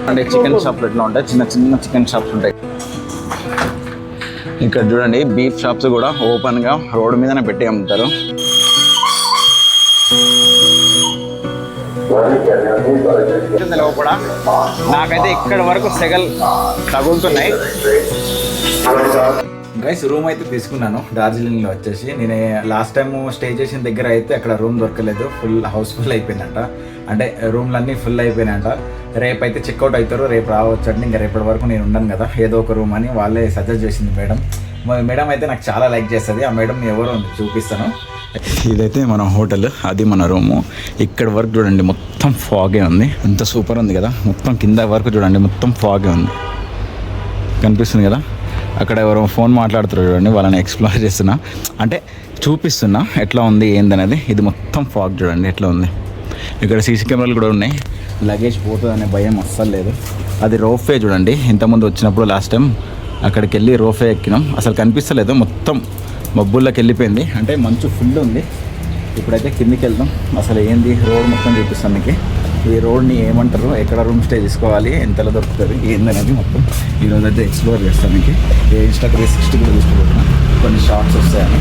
అంటే చికెన్ షాప్లు ఎట్లా ఉంటాయి, చిన్న చిన్న చికెన్ షాప్స్ ఉంటాయి. ఇక్కడ చూడండి బీఫ్ షాప్స్ కూడా ఓపెన్గా రోడ్డు మీదనే పెట్టి అమ్ముతారు. కూడా నాకైతే ఇక్కడ వరకు సెగల్ తగులుతున్నాయి. గైస్ రూమ్ అయితే తీసుకున్నాను డార్జిలింగ్లో వచ్చేసి. నేను లాస్ట్ టైం స్టే చేసిన దగ్గర అయితే అక్కడ రూమ్ దొరకలేదు, హౌస్ఫుల్ అయిపోయిందంట. అంటే రూమ్లన్నీ ఫుల్ అయిపోయినాయంట. రేపు అయితే చెక్అవుట్ అవుతారు, రేపు రావచ్చు అంటే ఇంకా రేపటి వరకు నేను ఉన్నాను కదా ఏదో ఒక రూమ్ అని వాళ్ళే సజెస్ట్ చేసింది మేడం అయితే నాకు చాలా లైక్ చేస్తుంది. ఆ మేడం ఎవరో చూపిస్తాను. ఇదైతే మన హోటల్, అది మన రూము. ఇక్కడ వరకు చూడండి మొత్తం ఫాగే ఉంది, ఎంత సూపర్ ఉంది కదా. మొత్తం కింద వరకు చూడండి మొత్తం ఫాగే ఉంది, కనిపిస్తుంది కదా. అక్కడ ఎవరో ఫోన్ మాట్లాడుతారు చూడండి, వాళ్ళని ఎక్స్ప్లోర్ చేస్తున్నా, అంటే చూపిస్తున్నా ఎట్లా ఉంది ఏందనేది. ఇది మొత్తం ఫాగ్ చూడండి ఎట్లా ఉంది. ఇక్కడ సీసీ కెమెరాలు కూడా ఉన్నాయి, లగేజ్ పోతుంది అనే భయం అస్సలు లేదు. అది రోఫే చూడండి, ఇంతకుముందు వచ్చినప్పుడు లాస్ట్ టైం అక్కడికి వెళ్ళి రోఫే ఎక్కినాం, అసలు కనిపిస్తలేదు, మొత్తం మబ్బుల్లోకి వెళ్ళిపోయింది. అంటే మంచు ఫుల్ ఉంది. ఇప్పుడైతే కిందికి వెళ్దాం, అసలు ఏంది రోడ్ మొత్తం చూపిస్తాను మీకు. ఈ రోడ్ని ఏమంటారు, ఎక్కడ రూమ్ స్టే తీసుకోవాలి, ఎంతలో దొరుకుతుంది ఏందనేది మొత్తం ఈరోజు అయితే ఎక్స్ప్లోర్ చేస్తాను మీకు. ఇన్స్టా 360 కూడా తీసుకుంటున్నాను, కొన్ని షార్ట్స్ వస్తాయని.